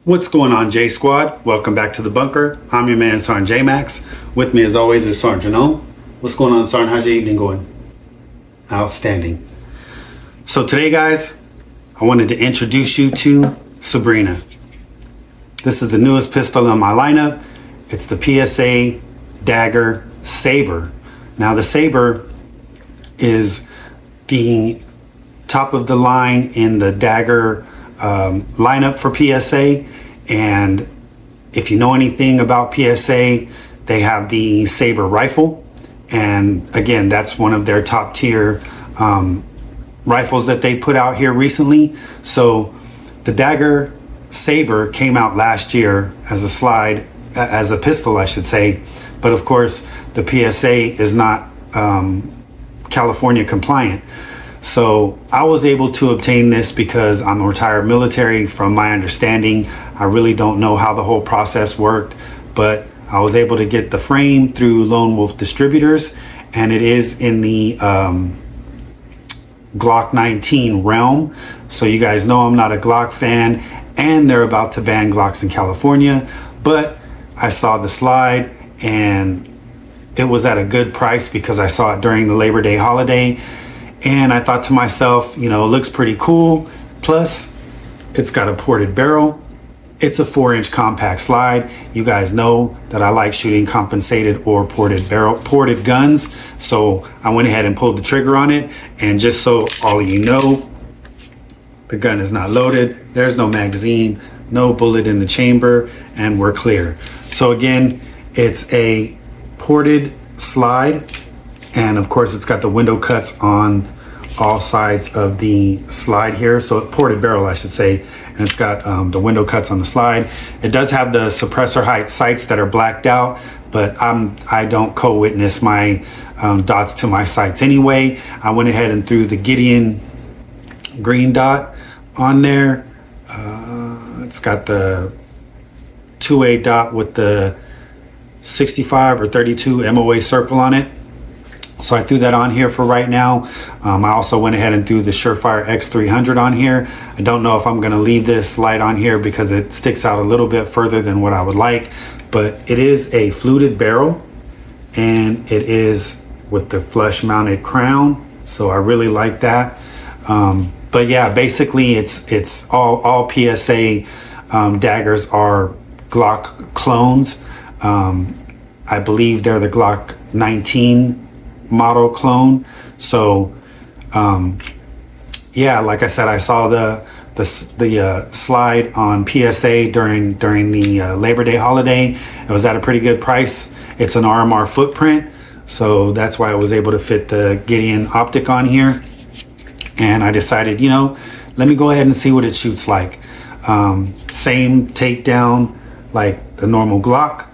What's going on, J Squad? Welcome back to the bunker. I'm your man, Sergeant J Max. With me, as always, is Sergeant O. What's going on, Sergeant? How's your evening going? Outstanding. So today, guys, I wanted to introduce you to Sabrina. This is the newest pistol in my lineup. It's the PSA Dagger Sabre. Now, the Sabre is the top of the line in the Dagger lineup for PSA. And if you know anything about PSA, they have the Sabre rifle, and again, that's one of their top tier rifles that they put out here recently. So the Dagger Sabre came out last year as a pistol, I should say, but of course the PSA is not California compliant. So I was able to obtain this because I'm a retired military. From my understanding, I really don't know how the whole process worked, but I was able to get the frame through Lone Wolf Distributors, and it is in the Glock 19 realm. So you guys know I'm not a Glock fan, and they're about to ban Glocks in California, but I saw the slide and it was at a good price because I saw it during the Labor Day holiday. And I thought to myself, you know, it looks pretty cool. Plus, it's got a ported barrel. It's a 4-inch compact slide. You guys know that I like shooting compensated or ported guns. So I went ahead and pulled the trigger on it. And just so all of you know, the gun is not loaded. There's no magazine, no bullet in the chamber, and we're clear. So again, it's a ported slide. And of course, it's got the window cuts on all sides of the slide here. So ported barrel, I should say. And it's got the window cuts on the slide. It does have the suppressor height sights that are blacked out, but I don't co-witness my dots to my sights anyway. I went ahead and threw the Gideon green dot on there. It's got the 2A dot with the 65 or 32 MOA circle on it. So I threw that on here for right now. I also went ahead and threw the Surefire X300 on here. I don't know if I'm going to leave this light on here because it sticks out a little bit further than what I would like, but it is a fluted barrel and it is with the flush mounted crown. So I really like that. But yeah, basically it's all PSA daggers are Glock clones. I believe they're the Glock 19 model clone. So yeah, like I said, I saw the slide on PSA during the Labor Day holiday. It was at a pretty good price. It's an RMR footprint, so that's why I was able to fit the Gideon optic on here. And I decided, you know, let me go ahead and see what it shoots like. Same takedown like the normal Glock.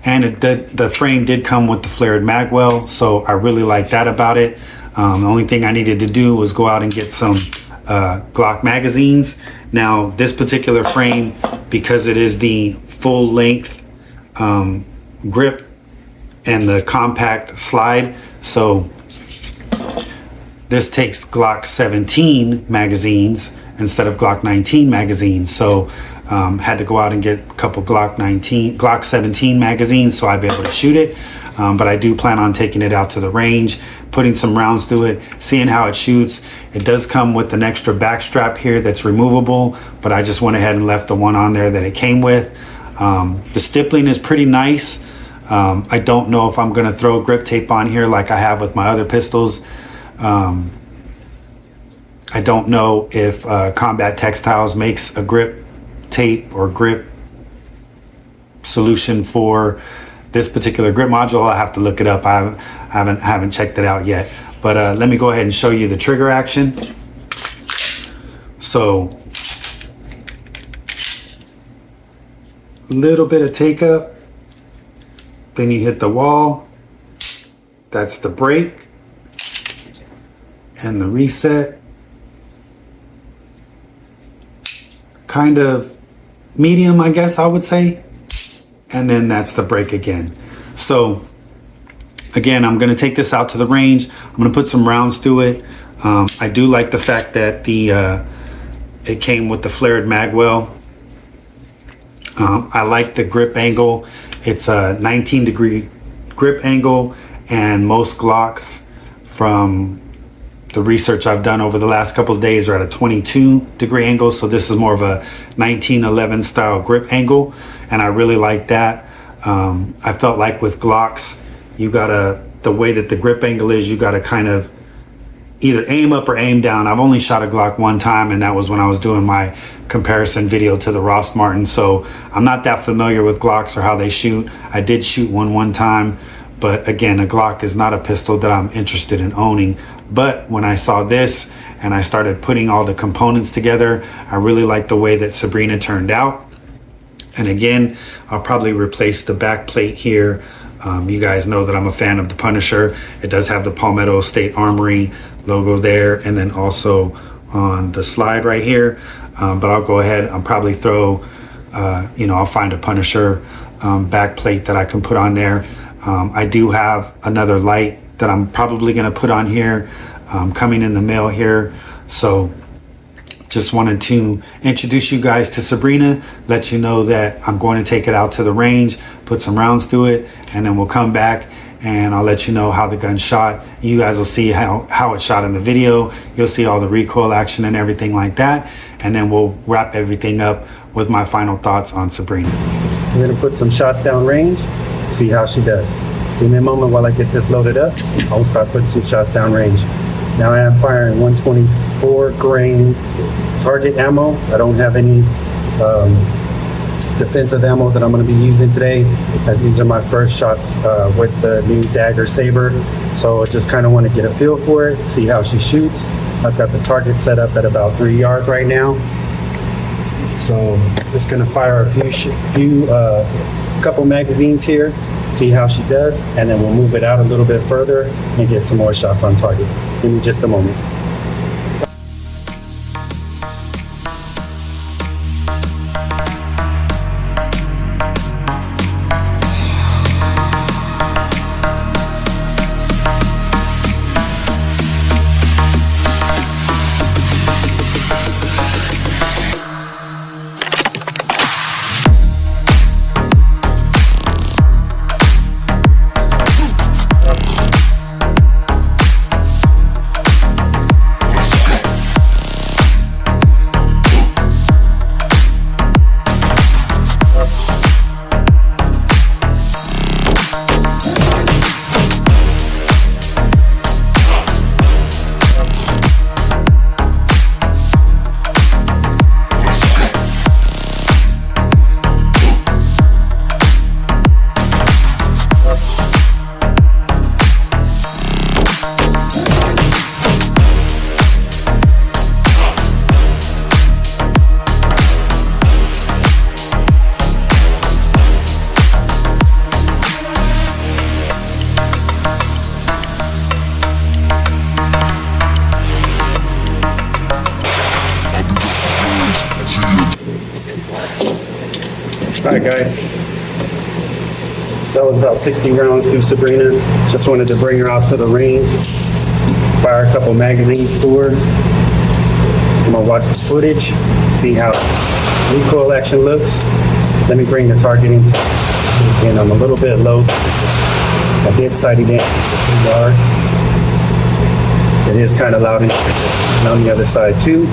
And the frame did come with the flared magwell, so I really like that about it. The only thing I needed to do was go out and get some Glock magazines. Now, this particular frame, because it is the full length grip and the compact slide, so this takes Glock 17 magazines instead of Glock 19 magazines. So had to go out and get a couple Glock 17 magazines so I'd be able to shoot it. But I do plan on taking it out to the range, putting some rounds through it, seeing how it shoots. It does come with an extra back strap here that's removable, but I just went ahead and left the one on there that it came with. The stippling is pretty nice. I don't know if I'm gonna throw grip tape on here like I have with my other pistols. I don't know if Combat Textiles makes a grip tape or grip solution for this particular grip module. I'll have to look it up. I haven't checked it out yet, but let me go ahead and show you the trigger action. So a little bit of take up, then you hit the wall. That's the break and the reset. Kind of medium, I guess I would say. And then that's the break again. So again, I'm going to take this out to the range. I'm going to put some rounds through it. I do like the fact that the It came with the flared mag well. I like the grip angle. It's a 19-degree grip angle, and most Glocks, from the research I've done over the last couple of days, are at a 22-degree angle. So this is more of a 1911 style grip angle, and I really like that. I felt like with Glocks, you gotta, the way that the grip angle is, you gotta kind of either aim up or aim down. I've only shot a Glock one time, and that was when I was doing my comparison video to the Ross Martin. So I'm not that familiar with Glocks or how they shoot. I did shoot one time, but again, a Glock is not a pistol that I'm interested in owning. But when I saw this and I started putting all the components together, I really like the way that Sabrina turned out. And again, I'll probably replace the back plate here. You guys know that I'm a fan of the Punisher. It does have the Palmetto State Armory logo there, and then also on the slide right here. But I'll go ahead, I'll probably throw, I'll find a Punisher back plate that I can put on there. I do have another light that I'm probably gonna put on here, coming in the mail here. So just wanted to introduce you guys to Sabrina, let you know that I'm going to take it out to the range, put some rounds through it, and then we'll come back and I'll let you know how the gun shot. You guys will see how it shot in the video. You'll see all the recoil action and everything like that. And then we'll wrap everything up with my final thoughts on Sabrina. I'm gonna put some shots down range, see how she does. Give me a moment while I get this loaded up. I'll start putting some shots down range. Now I am firing 124 grain target ammo. I don't have any defensive ammo that I'm going to be using today, as these are my first shots with the new Dagger Sabre. So I just kind of want to get a feel for it, see how she shoots. I've got the target set up at about 3 yards right now. So just going to fire a couple magazines here, see how she does, and then we'll move it out a little bit further and get some more shots on target. Give me just a moment. Alright guys, so that was about 60 rounds through Sabrina. Just wanted to bring her out to the range, fire a couple magazines through her. I'm gonna watch the footage, see how recoil action looks. Let me bring the targeting in. I'm a little bit low. I did sight it in 2 yards. It is kind of loud and on the other side too.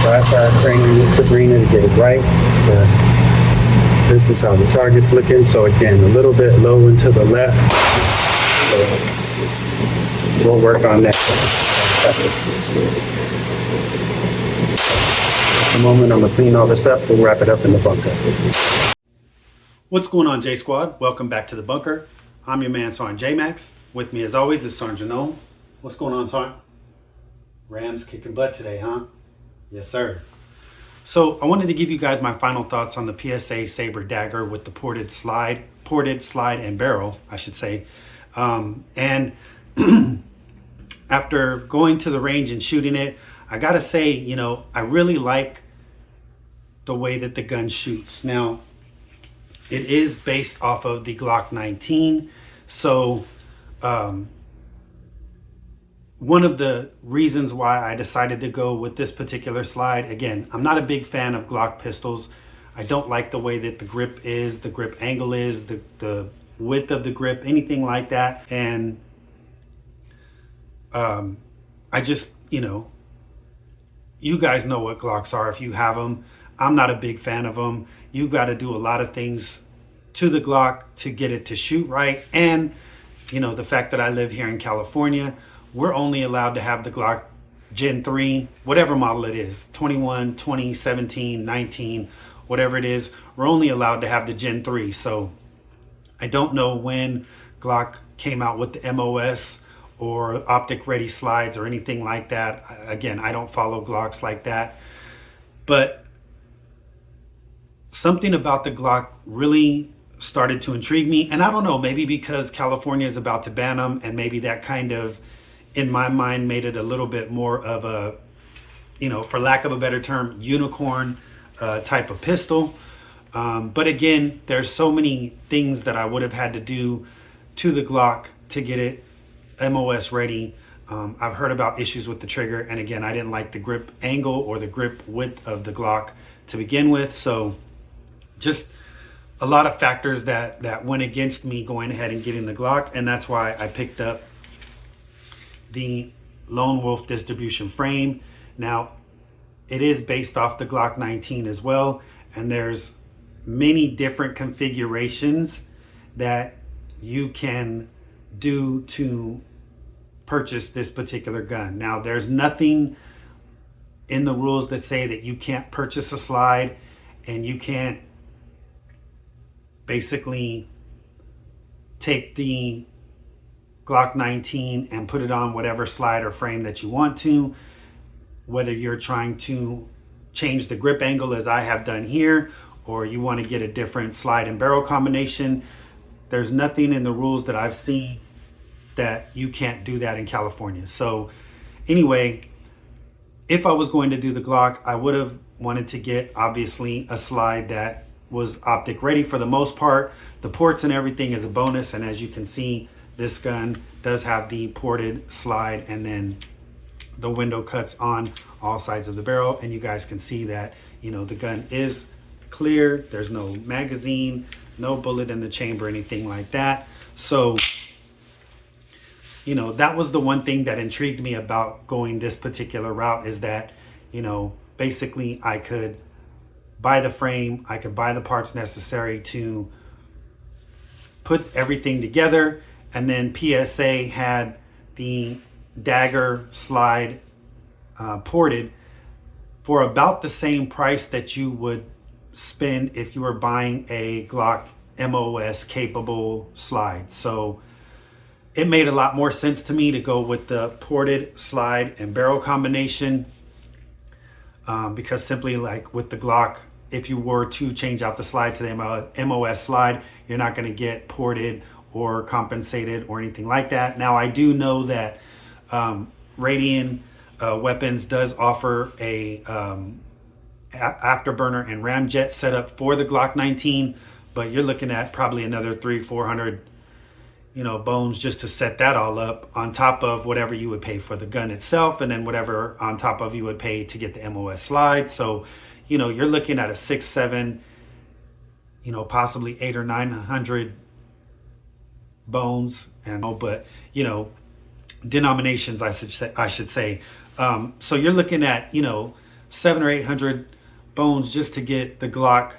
Dry fire training with Sabrina to get it right. This is how the target's looking. So again, a little bit low and to the left. So we'll work on that. Just a moment, I'm gonna clean all this up. We'll wrap it up in the bunker. What's going on, J Squad? Welcome back to the bunker. I'm your man, Sergeant J-Max. With me as always is Sergeant Janome. What's going on, Sergeant? Rams kicking butt today, huh? Yes, sir. So I wanted to give you guys my final thoughts on the PSA Sabre Dagger with the ported slide and barrel, I should say. And after going to the range and shooting it, I gotta say, you know, I really like the way that the gun shoots. Now, it is based off of the Glock 19, so One of the reasons why I decided to go with this particular slide, again, I'm not a big fan of Glock pistols. I don't like the way that the grip is, the grip angle is, the width of the grip, anything like that. And I just, you guys know what Glocks are if you have them. I'm not a big fan of them. You got to do a lot of things to the Glock to get it to shoot right. And, the fact that I live here in California, we're only allowed to have the Glock Gen 3, whatever model it is, 21, 20, 17, 19, whatever it is, we're only allowed to have the Gen 3. So I don't know when Glock came out with the MOS or optic ready slides or anything like that. Again, I don't follow Glocks like that. But something about the Glock really started to intrigue me. And I don't know, maybe because California is about to ban them, and maybe that kind of, in my mind, made it a little bit more of a, for lack of a better term, unicorn type of pistol. But again, there's so many things that I would have had to do to the Glock to get it MOS ready. I've heard about issues with the trigger, and again, I didn't like the grip angle or the grip width of the Glock to begin with. So just a lot of factors that went against me going ahead and getting the Glock, and that's why I picked up the Lone Wolf distribution frame. Now, it is based off the Glock 19 as well, and there's many different configurations that you can do to purchase this particular gun. Now, there's nothing in the rules that say that you can't purchase a slide and you can't basically take the Glock 19 and put it on whatever slide or frame that you want to, whether you're trying to change the grip angle as I have done here, or you want to get a different slide and barrel combination. There's nothing in the rules that I've seen that you can't do that in California. So anyway, if I was going to do the Glock, I would have wanted to get, obviously, a slide that was optic ready for the most part. The ports and everything is a bonus, and as you can see, this gun does have the ported slide and then the window cuts on all sides of the barrel, and you guys can see that the gun is clear. There's no magazine, no bullet in the chamber, anything like that. So that was the one thing that intrigued me about going this particular route, is that basically I could buy the frame, I could buy the parts necessary to put everything together. And then PSA had the Dagger slide ported for about the same price that you would spend if you were buying a Glock MOS capable slide. So it made a lot more sense to me to go with the ported slide and barrel combination, because simply like with the Glock, if you were to change out the slide to the MOS slide, you're not going to get ported or compensated or anything like that. Now, I do know that Radian Weapons does offer a afterburner and ramjet setup for the Glock 19, but you're looking at probably another 300-400 bones just to set that all up, on top of whatever you would pay for the gun itself, and then whatever on top of you would pay to get the MOS slide. So you're looking at a 6-7, possibly 800 or 900 bones, but denominations, I should say. So you're looking at 700 or 800 bones just to get the Glock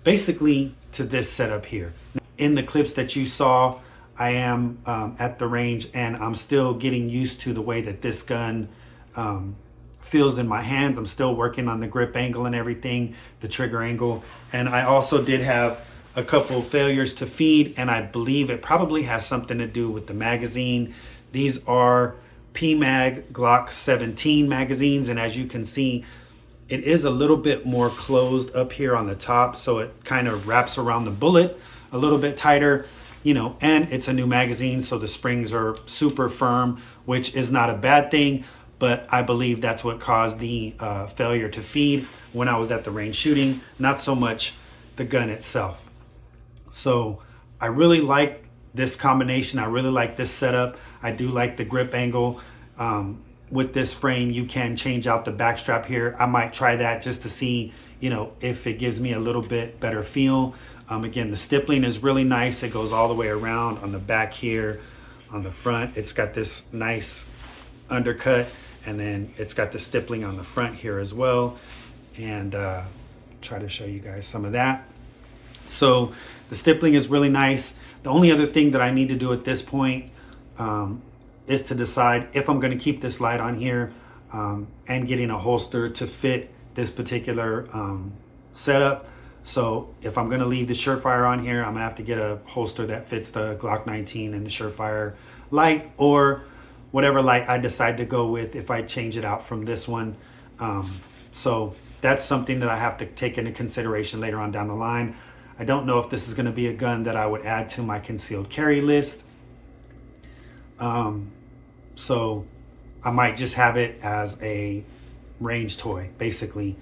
basically to this setup here. In the clips that you saw, I am at the range, and I'm still getting used to the way that this gun feels in my hands. I'm still working on the grip angle and everything, the trigger angle. And I also did have a couple of failures to feed, and I believe it probably has something to do with the magazine. These are PMag Glock 17 magazines, and as you can see, it is a little bit more closed up here on the top, so it kind of wraps around the bullet a little bit tighter, and it's a new magazine, so the springs are super firm, which is not a bad thing, but I believe that's what caused the failure to feed when I was at the range shooting, not so much the gun itself. So I really like this combination. I really like this setup. I do like the grip angle. With this frame, you can change out the back strap here. I might try that just to see, you know, if it gives me a little bit better feel. Again, the stippling is really nice. It goes all the way around on the back here. On the front, it's got this nice undercut, and then it's got the stippling on the front here as well. And try to show you guys some of that. So the stippling is really nice. The only other thing that I need to do at this point is to decide if I'm going to keep this light on here and getting a holster to fit this particular setup. So if I'm going to leave the Surefire on here, I'm going to have to get a holster that fits the Glock 19 and the Surefire light, or whatever light I decide to go with if I change it out from this one. So that's something that I have to take into consideration later on down the line. I don't know if this is going to be a gun that I would add to my concealed carry list. So I might just have it as a range toy, basically.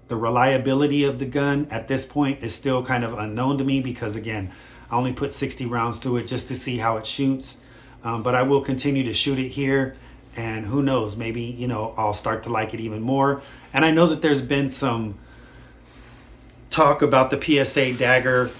The reliability of the gun at this point is still kind of unknown to me because, again, I only put 60 rounds through it just to see how it shoots. But I will continue to shoot it here, and who knows, maybe, you know, I'll start to like it even more. And I know that there's been some talk about the PSA Dagger.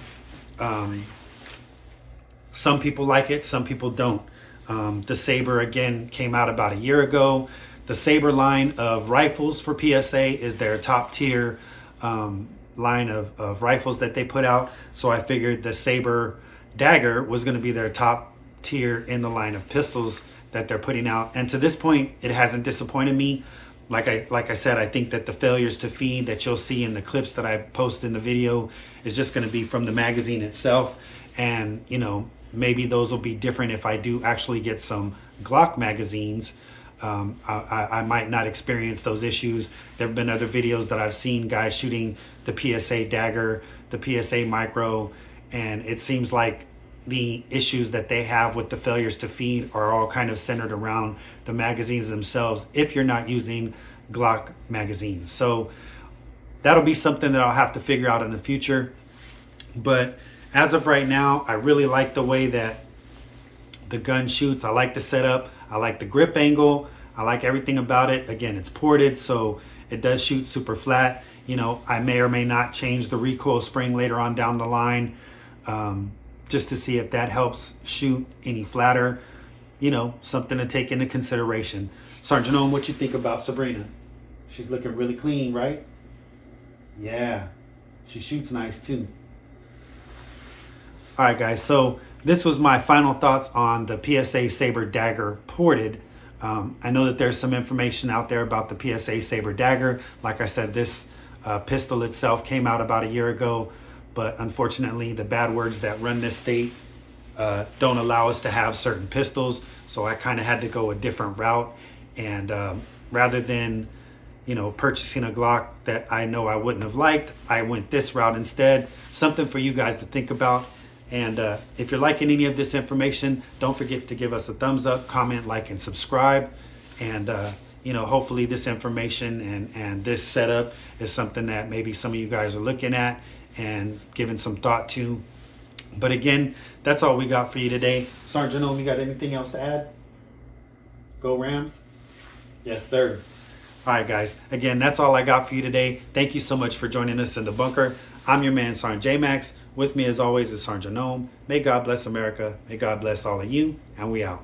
Some people like it, some people don't. The Sabre, again, came out about a year ago. The Sabre line of rifles for PSA is their top tier line of rifles that they put out. So I figured the Sabre Dagger was going to be their top tier in the line of pistols that they're putting out. And to this point, it hasn't disappointed me. Like I said, I think that the failures to feed that you'll see in the clips that I post in the video is just going to be from the magazine itself. And, you know, maybe those will be different if I do actually get some Glock magazines. I might not experience those issues. There have been other videos that I've seen guys shooting the PSA Dagger, the PSA Micro, and it seems like the issues that they have with the failures to feed are all kind of centered around the magazines themselves if you're not using Glock magazines. So that'll be something that I'll have to figure out in the future. But as of right now, I really like the way that the gun shoots. I like the setup. I like the grip angle. I like everything about it. Again, it's ported, so it does shoot super flat. You know, I may or may not change the recoil spring later on down the line, just to see if that helps shoot any flatter. You know, something to take into consideration. Sergeant Ohm, what you think about Sabrina? She's looking really clean, right? Yeah, she shoots nice too. All right, guys, so this was my final thoughts on the PSA Sabre Dagger ported. I know that there's some information out there about the PSA Sabre Dagger. Like I said, this pistol itself came out about a year ago, but unfortunately the bad words that run this state don't allow us to have certain pistols. So I kind of had to go a different route, and rather than, you know, purchasing a Glock that I know I wouldn't have liked, I went this route instead. Something for you guys to think about. And if you're liking any of this information, don't forget to give us a thumbs up, comment, like, and subscribe. And you know, hopefully this information and this setup is something that maybe some of you guys are looking at and giving some thought to. But again, that's all we got for you today. Sergeant Ohm, you got anything else to add? Go Rams? Yes, sir. All right, guys. Again, that's all I got for you today. Thank you so much for joining us in the bunker. I'm your man, Sergeant J-Max. With me, as always, is Sergeant Ohm. May God bless America. May God bless all of you. And we out.